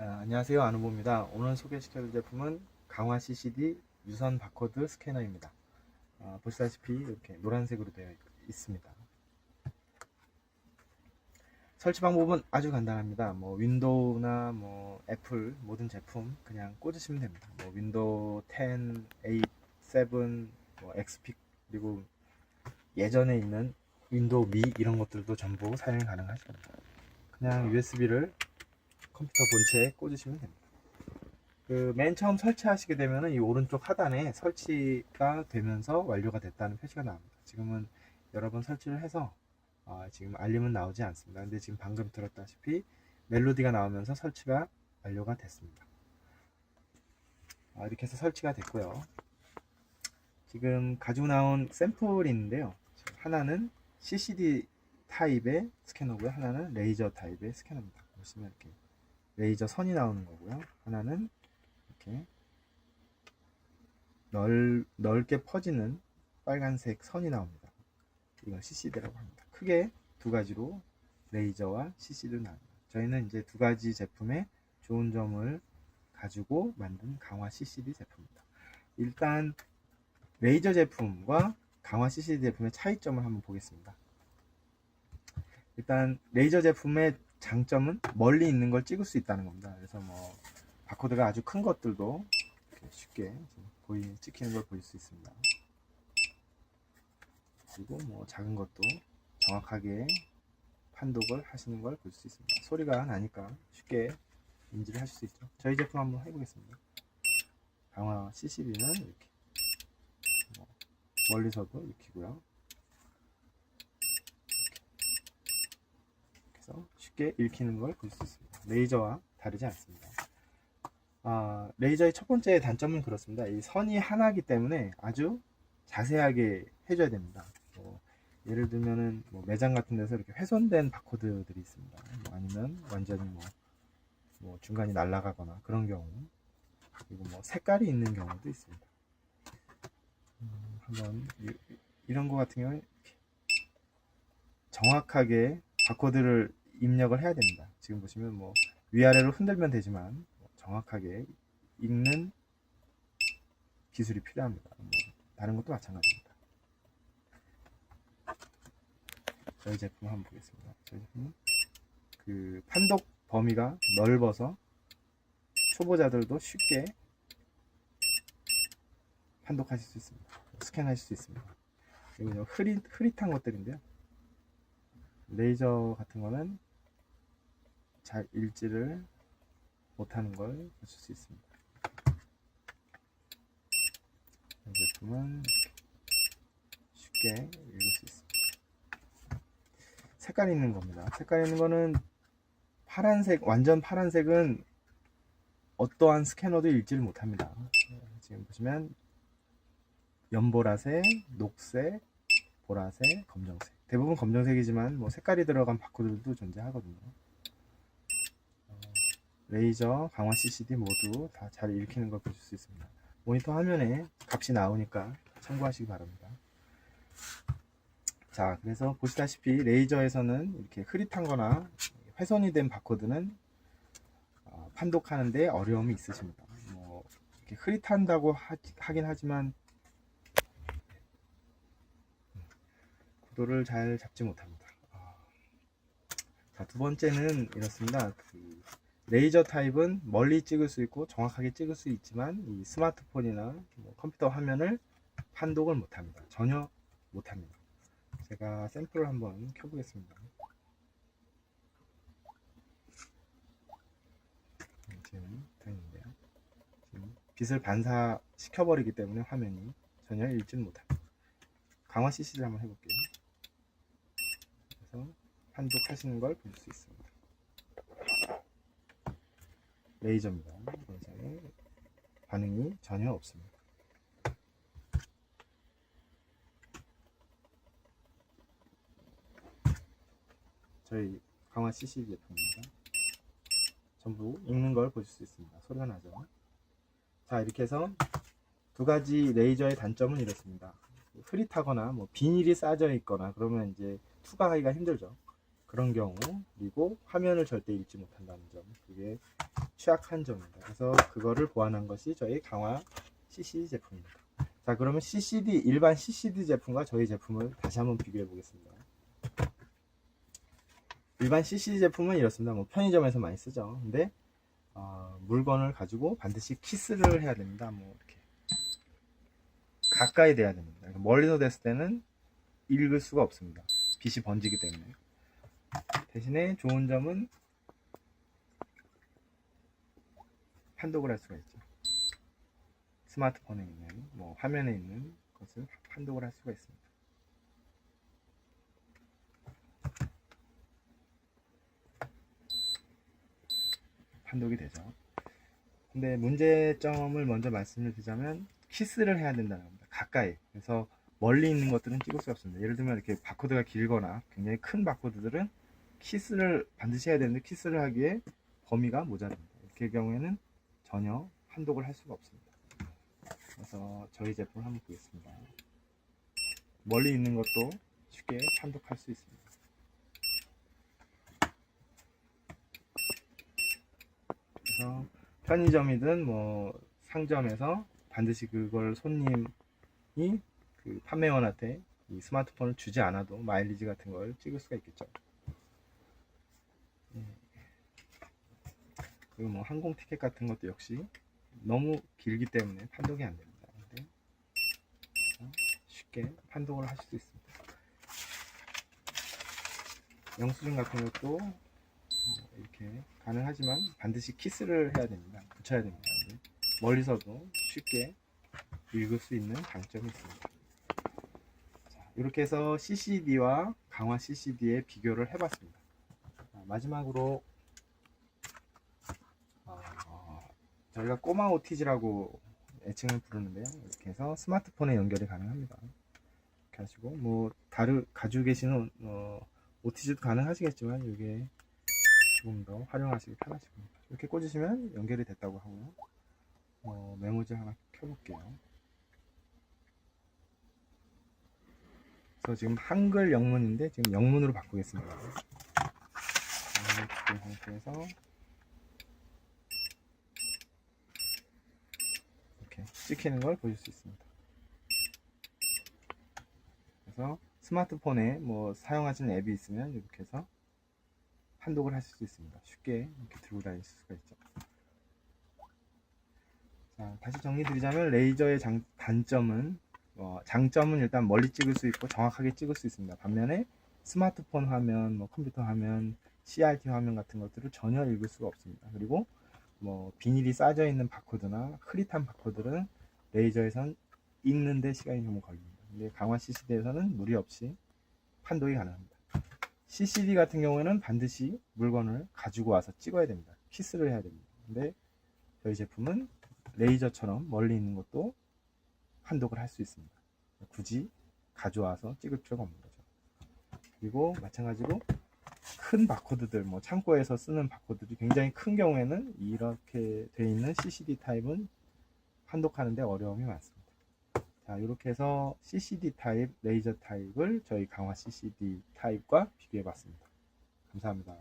안녕하세요, 안우보입니다. 오늘 소개시켜드릴 제품은 강화 CCD 유선 바코드 스캐너입니다. 보시다시피 이렇게 노란색으로 되어 있습니다. 설치 방법은 아주 간단합니다. 윈도우나 애플 모든 제품 그냥 꽂으시면 됩니다. 윈도우 10, 8, 7, XP 그리고 예전에 있는 윈도우 미 이런 것들도 전부 사용이 가능하십니다. 그냥 USB를 컴퓨터 본체에 꽂으시면 됩니다. 맨 처음 설치하시게 되면 이 오른쪽 하단에 설치가 되면서 완료가 됐다는 표시가 나옵니다. 지금은 여러 번 설치를 해서 지금 알림은 나오지 않습니다. 근데 지금 방금 들었다시피 멜로디가 나오면서 설치가 완료가 됐습니다. 이렇게 해서 설치가 됐고요. 지금 가지고 나온 샘플이 있는데요. 하나는 CCD 타입의 스캐너고요. 하나는 레이저 타입의 스캐너입니다. 보시면 이렇게 레이저 선이 나오는 거고요. 하나는 이렇게 넓게 퍼지는 빨간색 선이 나옵니다. 이건 CCD라고 합니다. 크게 두 가지로 레이저와 CCD로 나옵니다. 저희는 이제 두 가지 제품의 좋은 점을 가지고 만든 강화 CCD 제품입니다. 일단 레이저 제품과 강화 CCD 제품의 차이점을 한번 보겠습니다. 일단 레이저 제품의 장점은 멀리 있는 걸 찍을 수 있다는 겁니다. 그래서 바코드가 아주 큰 것들도 쉽게 찍히는 걸 보일 수 있습니다. 그리고 작은 것도 정확하게 판독을 하시는 걸 볼 수 있습니다. 소리가 나니까 쉽게 인지를 하실 수 있죠. 저희 제품 한번 해보겠습니다. 강화 CCD는 이렇게 멀리서도 익히고요. 그래서 쉽게 읽히는 걸 볼 수 있습니다. 레이저와 다르지 않습니다. 레이저의 첫 번째 단점은 그렇습니다. 이 선이 하나이기 때문에 아주 자세하게 해줘야 됩니다. 예를 들면은 매장 같은 데서 이렇게 훼손된 바코드들이 있습니다. 아니면 완전히 중간이 날아가거나 그런 경우, 그리고 색깔이 있는 경우도 있습니다. 한번 이런 거 같은 경우에 정확하게 바코드를 입력을 해야 됩니다. 지금 보시면 위아래로 흔들면 되지만 정확하게 읽는 기술이 필요합니다. 다른 것도 마찬가지입니다. 저희 제품 한번 보겠습니다. 저희 제품은 그 판독 범위가 넓어서 초보자들도 쉽게 판독하실 수 있습니다. 스캔하실 수 있습니다. 그리고 흐릿한 것들인데요. 레이저 같은 거는 잘 읽지를 못하는 걸 보실 수 있습니다. 이 제품은 쉽게 읽을 수 있습니다. 색깔 있는 겁니다. 색깔 있는 거는 파란색, 완전 파란색은 어떠한 스캐너도 읽지를 못합니다. 지금 보시면 연보라색, 녹색, 보라색, 검정색. 대부분 검정색이지만 색깔이 들어간 바코드도 존재하거든요. 레이저, 강화 CCD 모두 다 잘 읽히는 걸 보실 수 있습니다. 모니터 화면에 값이 나오니까 참고하시기 바랍니다. 자, 그래서 보시다시피 레이저에서는 이렇게 흐릿한 거나 훼손이 된 바코드는 판독하는데 어려움이 있으십니다. 이렇게 흐릿한다고 하긴 하지만 구도를 잘 잡지 못합니다. 자, 두 번째는 이렇습니다. 레이저 타입은 멀리 찍을 수 있고 정확하게 찍을 수 있지만 이 스마트폰이나 컴퓨터 화면을 판독을 못합니다. 전혀 못합니다. 제가 샘플을 한번 켜보겠습니다. 지금 되는데요. 지금 빛을 반사시켜버리기 때문에 화면이 전혀 읽지는 못합니다. 강화 CC를 한번 해볼게요. 그래서 판독하시는 걸 볼 수 있습니다. 레이저입니다. 레이저에 반응이 전혀 없습니다. 저희 강화 CCD 제품입니다. 전부 읽는 걸 보실 수 있습니다. 소리가 나죠? 자, 이렇게 해서 두 가지 레이저의 단점은 이렇습니다. 흐릿하거나 비닐이 싸져 있거나 그러면 이제 투과하기가 힘들죠. 그런 경우, 그리고 화면을 절대 읽지 못한다는 점, 그게 취약한 점입니다. 그래서 그거를 보완한 것이 저희 강화 CCD 제품입니다. 자, 그러면 일반 CCD 제품과 저희 제품을 다시 한번 비교해 보겠습니다. 일반 CCD 제품은 이렇습니다. 뭐 편의점에서 많이 쓰죠. 근데 물건을 가지고 반드시 키스를 해야 됩니다. 뭐 이렇게 가까이 대야 됩니다. 멀리서 됐을 때는 읽을 수가 없습니다. 빛이 번지기 때문에. 대신에 좋은 점은 판독을 할 수가 있죠. 스마트폰에 있는 뭐 화면에 있는 것을 판독을 할 수가 있습니다. 판독이 되죠. 근데 문제점을 먼저 말씀을 드리자면 키스를 해야 된다는 겁니다. 가까이. 그래서 멀리 있는 것들은 찍을 수 없습니다. 예를 들면 이렇게 바코드가 길거나 굉장히 큰 바코드들은 키스를 반드시 해야 되는데 키스를 하기에 범위가 모자랍니다. 이렇게 경우에는 전혀 판독을 할 수가 없습니다. 그래서 저희 제품을 한번 보겠습니다. 멀리 있는 것도 쉽게 판독할 수 있습니다. 그래서 편의점이든 뭐 상점에서 반드시 그걸 손님이 그 판매원한테 이 스마트폰을 주지 않아도 마일리지 같은 걸 찍을 수가 있겠죠. 그리고 뭐 항공 티켓 같은 것도 역시 너무 길기 때문에 판독이 안 됩니다. 근데 쉽게 판독을 하실 수 있습니다. 영수증 같은 것도 이렇게 가능하지만 반드시 키스를 해야 됩니다. 붙여야 됩니다. 멀리서도 쉽게 읽을 수 있는 장점이 있습니다. 자, 이렇게 해서 CCD와 강화 CCD의 비교를 해봤습니다. 마지막으로 저희가 꼬마 OTG라고 애칭을 부르는데요. 이렇게 해서 스마트폰에 연결이 가능합니다. 이렇게 하시고 뭐 가지고 계시는 OTG도 가능하시겠지만 이게 조금 더 활용하시기 편하실 겁니다. 이렇게 꽂으시면 연결이 됐다고 하고요. 메모지 하나 켜볼게요. 그래서 지금 한글 영문인데 지금 영문으로 바꾸겠습니다. 이렇게 상태에서 이렇게 찍히는 걸 보실 수 있습니다. 그래서 스마트폰에 뭐 사용하시는 앱이 있으면 이렇게 해서 판독을 하실 수 있습니다. 쉽게 이렇게 들고 다닐 수가 있죠. 자, 다시 정리드리자면 레이저의 단점은 장점은 일단 멀리 찍을 수 있고 정확하게 찍을 수 있습니다. 반면에 스마트폰 화면, 뭐 컴퓨터 화면, CRT 화면 같은 것들을 전혀 읽을 수가 없습니다. 그리고 뭐 비닐이 싸져 있는 바코드나 흐릿한 바코드는 레이저에선 읽는데 시간이 좀 걸립니다. 근데 강화 CCD에서는 무리 없이 판독이 가능합니다. CCD 같은 경우에는 반드시 물건을 가지고 와서 찍어야 됩니다. 키스를 해야 됩니다. 근데 저희 제품은 레이저처럼 멀리 있는 것도 판독을 할 수 있습니다. 굳이 가져와서 찍을 필요가 없는 거죠. 그리고 마찬가지로 큰 바코드들, 뭐 창고에서 쓰는 바코드들이 굉장히 큰 경우에는 이렇게 되어 있는 CCD 타입은 판독하는데 어려움이 많습니다. 자, 이렇게 해서 CCD 타입, 레이저 타입을 저희 강화 CCD 타입과 비교해 봤습니다. 감사합니다.